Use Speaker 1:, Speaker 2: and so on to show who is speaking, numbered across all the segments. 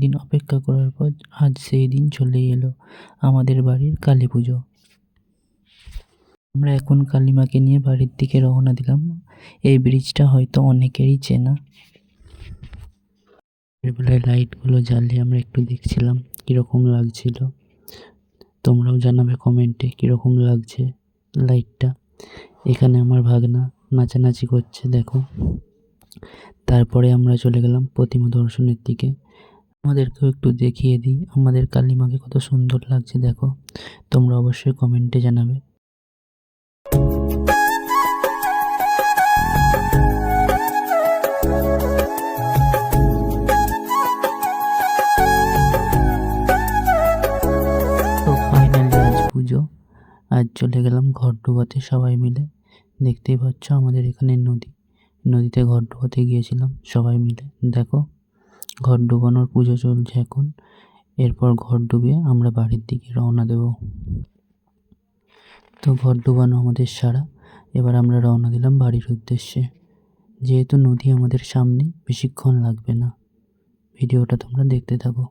Speaker 1: দিন অপেক্ষা করার পর আজ সেই দিন চলেই এলো, আমাদের বাড়ির কালী পুজো। আমরা এখন কালীমাকে নিয়ে বাড়ির দিকে রওনা দিলাম। এই ব্রিজটা হয়তো অনেকেরই চেনা। বেলায় লাইটগুলো জ্বালিয়ে আমরা একটু দেখছিলাম কীরকম লাগছিল। তোমরাও জানাবে কমেন্টে কীরকম লাগছে লাইটটা। এখানে আমার ভাগনা নাচানাচি করছে, দেখো। তারপরে আমরা চলে গেলাম প্রতিমা দর্শনের দিকে। আমাদেরকেও একটু দেখিয়ে দিই আমাদের কালীমাকে কত সুন্দর লাগছে, দেখো। তোমরা অবশ্যই কমেন্টে জানাবে। তো ফাইনালি আজ পুজো। আজ চলে গেলাম ঘর ডোবাতে সবাই মিলে। দেখতেই পাচ্ছ আমাদের এখানে নদীতে ঘর ডোবাতে গিয়েছিলাম সবাই মিলে। দেখো, ঘর ডোবানোর পুজো চলছে এখন। এরপর ঘর ডুবিয়ে আমরা বাড়ির দিকে রওনা দেব। তো ঘর ডুবানো আমাদের সারা। এবার আমরা রওনা দিলাম বাড়ির উদ্দেশ্যে। যেহেতু নদী আমাদের সামনে, বেশিক্ষণ লাগবে না। ভিডিওটা তোমরা দেখতে থাকো।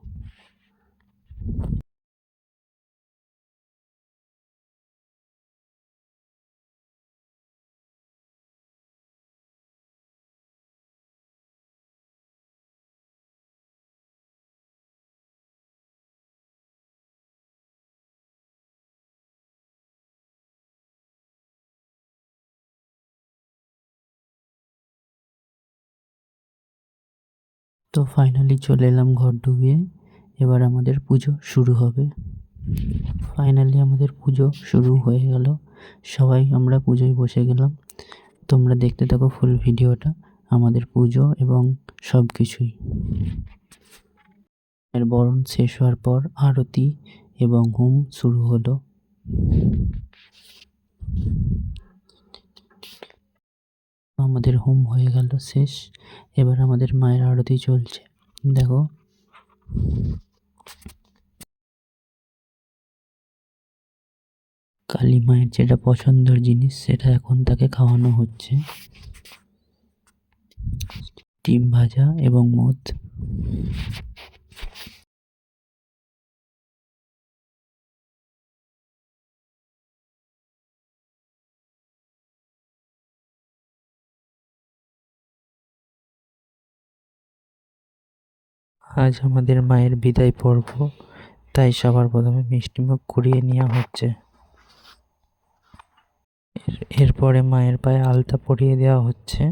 Speaker 1: তো ফাইনালি চলে এলাম ঘর ডুবিয়ে। এবার আমাদের পুজো শুরু হবে। ফাইনালি আমাদের পুজো শুরু হয়ে গেল। সবাই আমরা পুজোয় বসে গেলাম। তোমরা দেখতে থাকো ফুল ভিডিওটা, আমাদের পুজো এবং সব কিছুই। এর বরণ শেষ হওয়ার পর আরতি এবং হোম শুরু হলো। আমাদের হোম হয়ে গেল শেষ। এবার আমাদের মায়ের আরতি চলছে, দেখো। কালী মায়ের যেটা পছন্দের জিনিস সেটা এখন তাকে খাওয়ানো হচ্ছে, ডিম ভাজা এবং মদ। আজ আমাদের মায়ের বিদায় পর্ব, তাই সবার প্রথমে মিষ্টিমুখ করিয়ে নেওয়া হচ্ছে। এরপরে মায়ের পায়ে আলতা পরিয়ে দেওয়া হচ্ছে।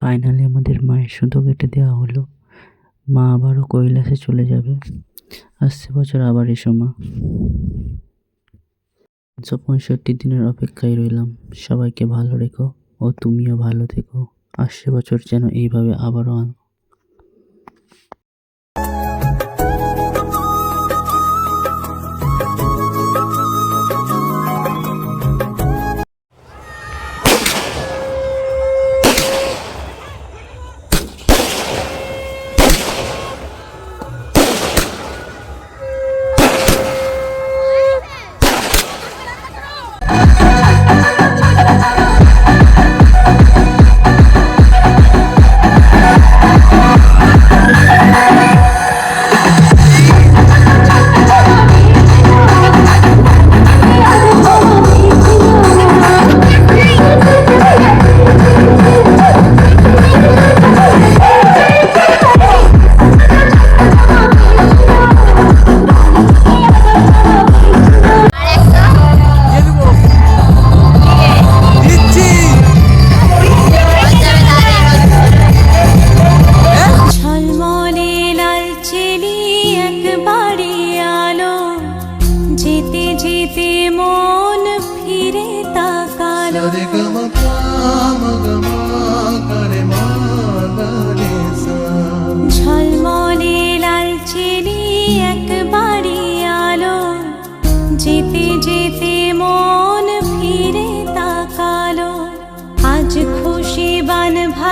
Speaker 1: ফাইনালি আমাদের মায়ের সুতো কেটে দেওয়া হলো। মা আবারও কৈলাসে চলে যাবে। আসছে বছর আবার এসো মা। 365 দিনের অপেক্ষায় রইলাম। সবাইকে ভালো রেখো ও তুমিও ভালো থেকো। আসছে বছর যেন এইভাবে আবারও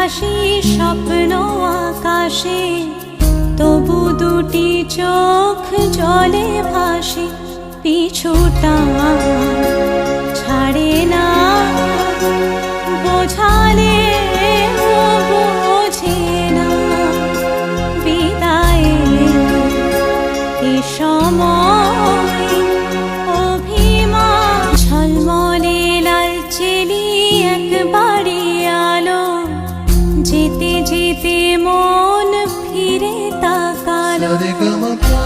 Speaker 2: ভাসি স্বপ্ন আকাশে, তবু দুটি চোখ জলে ভাসে, পিছুটা ছাড়ে না, বোঝালে বোঝে না। বিদায়ের এ সময় অভিমান, ঝলমলে লালচেলি একবারে আলো, যেতে যেতে মন ফিরে তাকালো।
Speaker 3: Sa re ga ma pa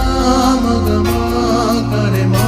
Speaker 3: ma ga ma ga re ma